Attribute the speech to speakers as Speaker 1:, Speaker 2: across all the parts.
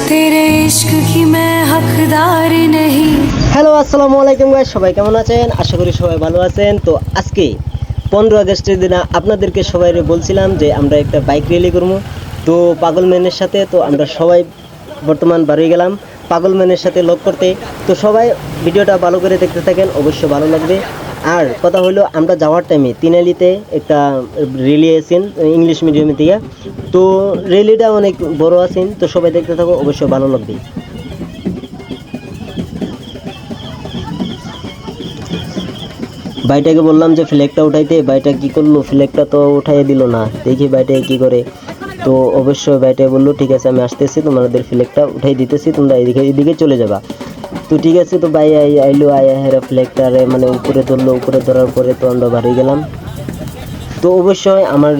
Speaker 1: तेरे इश्क की मैं हकदार नहीं।
Speaker 2: হ্যালো আসসালামু আলাইকুম গাইস, সবাই কেমন আছেন? আশা করি সবাই ভালো আছেন। তো আজকে 15 আগস্টের দিন আপনাদেরকে সবাই বলছিলাম যে আমরা একটা বাইক র্যালি করবো। তো পাগলম্যানের সাথে তো আমরা সবাই বর্তমান বাড়ি গেলাম পাগলম্যানের সাথে লক করতে। তো সবাই ভিডিওটা ভালো করে দেখতে থাকেন, অবশ্যই ভালো লাগবে। আর কথা হলো, আমরা যাওয়ার টাইমে তিনালিতে একটা র্যালি আছেন ইংলিশ মিডিয়ামে থেকে। তো র্যালিটা অনেক বড় আছেন, তো সবাই দেখতে থাকো, অবশ্যই ভালো লাগবে। ভাইটাকে বললাম যে ফ্ল্যাগটা উঠাইতে, ভাইটা কি করলো, ফ্ল্যাগটা তো উঠাইয়ে দিল না। দেখি ভাইটাকে কি করে। তো অবশ্যই ভাইটা বললো ঠিক আছে আমি আসতেছি, তোমাদের ফ্ল্যাগটা উঠাই দিতেছি, তোমরা এদিকে চলে যাবা। তো ঠিক আছে, তো ভাই আইলো, হেরা ফ্ল্যাগটারে মানে উপরে ধরলো, উপরে ধরার পরে তো আমরা বাড়ি গেলাম। তো অবশ্যই আমার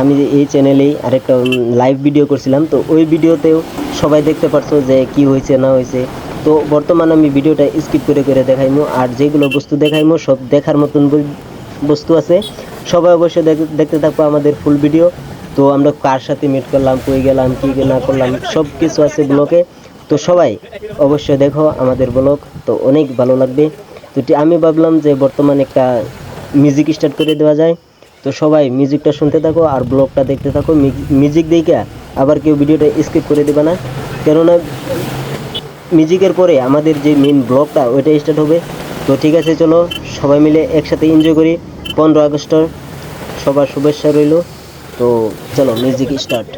Speaker 2: আমি এই চ্যানেলেই আরেকটা লাইভ ভিডিও করছিলাম, তো ওই ভিডিওতেও সবাই দেখতে পারছো যে কি হয়েছে না হয়েছে। তো বর্তমানে আমি ভিডিওটা স্কিপ করে করে দেখাইমো, আর যেগুলো বস্তু দেখাইমো সব দেখার মতন বস্তু আছে। সবাই অবশ্যই দেখতে থাকবো আমাদের ফুল ভিডিও। তো আমরা কার সাথে মিট করলাম, কই গেলাম, কি না করলাম, সব কিছু আছে ব্লগে। তো সবাই অবশ্যই দেখো আমাদের ব্লগ, তো অনেক ভালো লাগবে। তো আমি ভাবলাম যে বর্তমানে একটা মিউজিক স্টার্ট করে দেওয়া যায়। তো সবাই মিউজিকটা শুনতে থাকো আর ব্লগটা দেখতে থাকো। মিউজিক দেখে আবার কেউ ভিডিওটা স্কিপ করে দেবে না, কেননা মিউজিকের পরে আমাদের যে মেন ব্লগটা ওইটা স্টার্ট হবে। তো ঠিক আছে, চলো সবাই মিলে একসাথে এনজয় করি 15 আগস্টের। সবার শুভেচ্ছা রইল। তো চলো মিউজিক স্টার্ট।